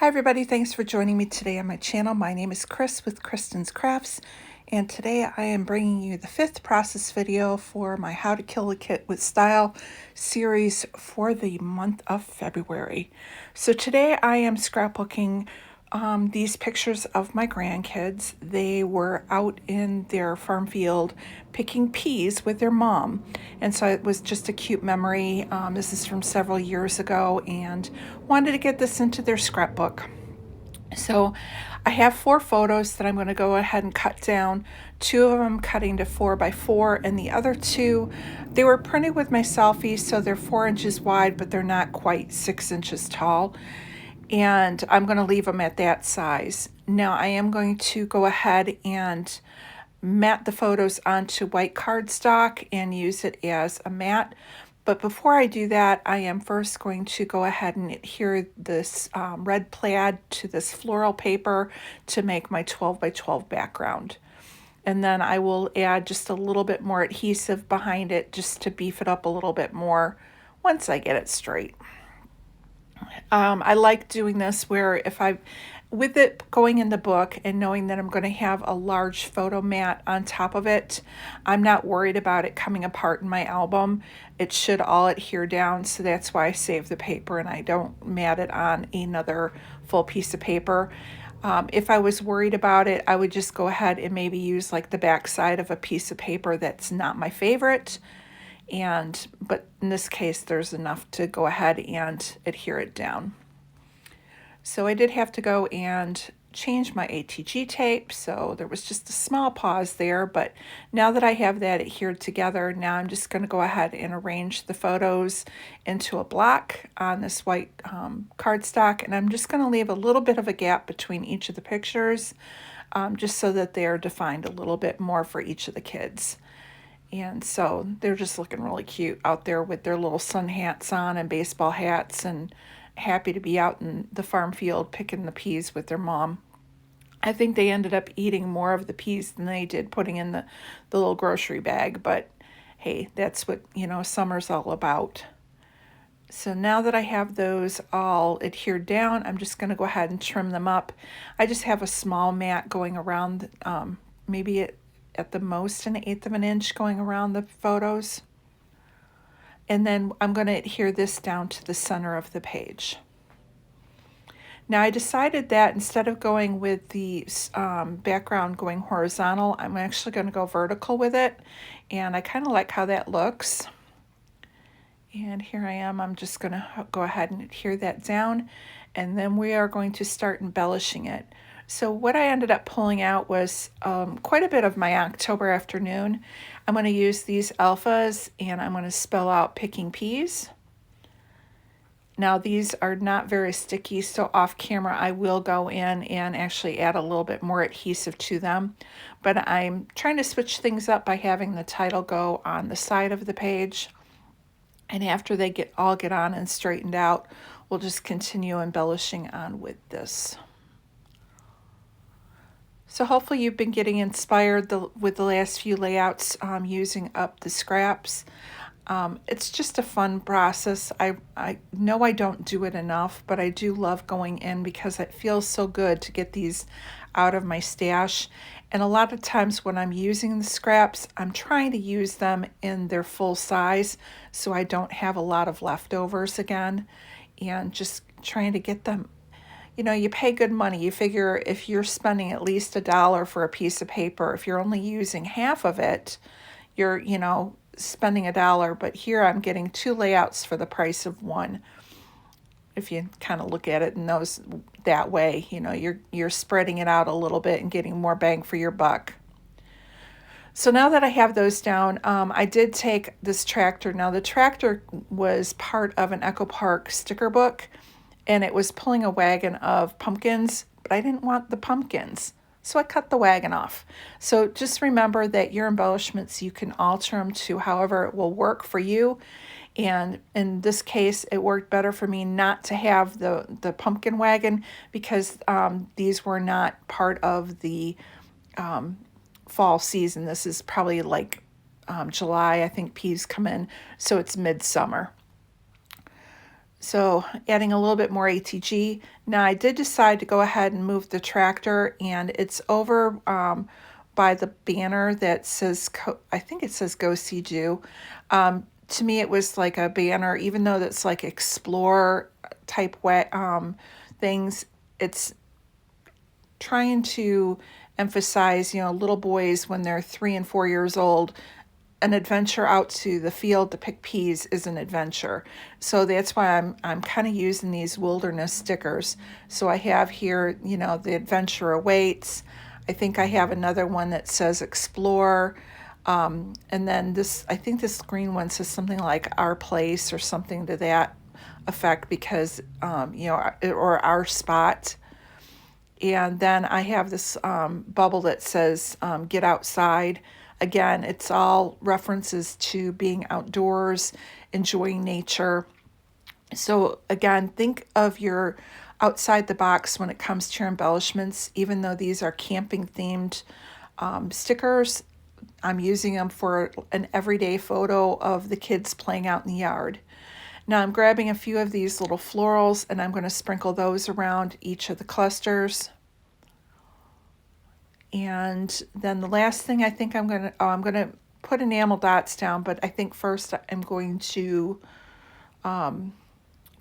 Hi everybody, thanks for joining me today on my channel. My name is Chris with Kristen's Crafts, and today I am bringing you the 5th process video for my How to Kill a Kit with Style series for the month of February. So today I am scrapbooking these pictures of my grandkids. They were out in their farm field picking peas with their mom, and so it was just a cute memory. This is from several years ago, and wanted to get this into their scrapbook. So I have 4 photos that I'm going to go ahead and cut down. 2 of them cutting to 4x4, and the other 2, they were printed with my selfie, so they're 4 inches wide, but they're not quite 6 inches tall. And I'm going to leave them at that size. Now I am going to go ahead and mat the photos onto white cardstock and use it as a mat. But before I do that, I am first going to go ahead and adhere this red plaid to this floral paper to make my 12x12 background. And then I will add just a little bit more adhesive behind it just to beef it up a little bit more once I get it straight. I like doing this where with it going in the book and knowing that I'm going to have a large photo mat on top of it, I'm not worried about it coming apart in my album. It should all adhere down, so that's why I save the paper and I don't mat it on another full piece of paper. If I was worried about it, I would just go ahead and maybe use like the back side of a piece of paper that's not my favorite. But in this case, there's enough to go ahead and adhere it down. So I did have to go and change my ATG tape, so there was just a small pause there, but now that I have that adhered together, now I'm just going to go ahead and arrange the photos into a block on this white cardstock, and I'm just going to leave a little bit of a gap between each of the pictures, just so that they're defined a little bit more for each of the kids. And so they're just looking really cute out there with their little sun hats on and baseball hats, and happy to be out in the farm field picking the peas with their mom. I think they ended up eating more of the peas than they did putting in the little grocery bag, but hey, that's what, summer's all about. So now that I have those all adhered down, I'm just going to go ahead and trim them up. I just have a small mat going around, maybe at the most 1/8 of an inch going around the photos. And then I'm going to adhere this down to the center of the page. Now I decided that instead of going with the background going horizontal, I'm actually going to go vertical with it. And I kind of like how that looks. And here I am, I'm just going to go ahead and adhere that down. And then we are going to start embellishing it. So what I ended up pulling out was quite a bit of my October afternoon. I'm going to use these alphas, and I'm going to spell out picking peas. Now these are not very sticky, so off camera I will go in and actually add a little bit more adhesive to them. But I'm trying to switch things up by having the title go on the side of the page. And after they all get on and straightened out, we'll just continue embellishing on with this. So hopefully you've been getting inspired with the last few layouts using up the scraps. It's just a fun process. I know I don't do it enough, but I do love going in because it feels so good to get these out of my stash. And a lot of times when I'm using the scraps, I'm trying to use them in their full size so I don't have a lot of leftovers again, and just trying to get them. You pay good money. You figure if you're spending at least $1 for a piece of paper, if you're only using half of it, you're, spending $1. But here I'm getting 2 layouts for the price of 1. If you kind of look at it in that way, you're spreading it out a little bit and getting more bang for your buck. So now that I have those down, I did take this tractor. Now the tractor was part of an Echo Park sticker book, and it was pulling a wagon of pumpkins, but I didn't want the pumpkins, so I cut the wagon off. So just remember that your embellishments, you can alter them to however it will work for you. And in this case, it worked better for me not to have the pumpkin wagon because these were not part of the fall season. This is probably like July, I think peas come in, so it's midsummer. So adding a little bit more ATG. Now I did decide to go ahead and move the tractor, and it's over by the banner that says, I think it says Go See Do. To me, it was like a banner, even though that's like explore type things. It's trying to emphasize, little boys when they're 3 and 4 years old, an adventure out to the field to pick peas is an adventure. So that's why I'm kind of using these wilderness stickers. So I have here, the adventure awaits. I think I have another one that says explore. And then I think this green one says something like our place or something to that effect, because, or our spot. And then I have this bubble that says get outside. Again, it's all references to being outdoors, enjoying nature. So again, think of your outside the box when it comes to your embellishments. Even though these are camping themed stickers, I'm using them for an everyday photo of the kids playing out in the yard. Now I'm grabbing a few of these little florals, and I'm going to sprinkle those around each of the clusters. And then the last thing I think I'm going to put enamel dots down, but I think first I'm going to, can't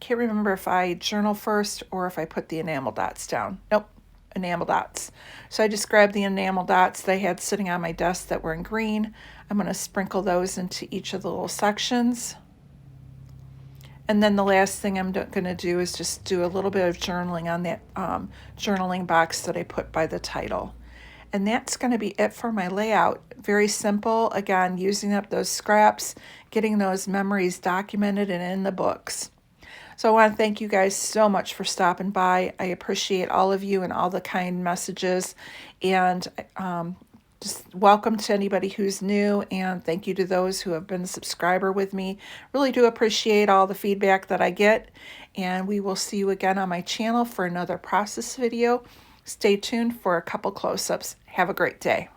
remember if I journal first or if I put the enamel dots down. Nope, enamel dots. So I just grabbed the enamel dots that I had sitting on my desk that were in green. I'm going to sprinkle those into each of the little sections. And then the last thing I'm going to do is just do a little bit of journaling on that journaling box that I put by the title. And that's going to be it for my layout. Very simple. Again, using up those scraps, getting those memories documented and in the books. So I want to thank you guys so much for stopping by. I appreciate all of you and all the kind messages. And just welcome to anybody who's new, and thank you to those who have been a subscriber with me. Really do appreciate all the feedback that I get. And we will see you again on my channel for another process video. Stay tuned for a couple close-ups. Have a great day.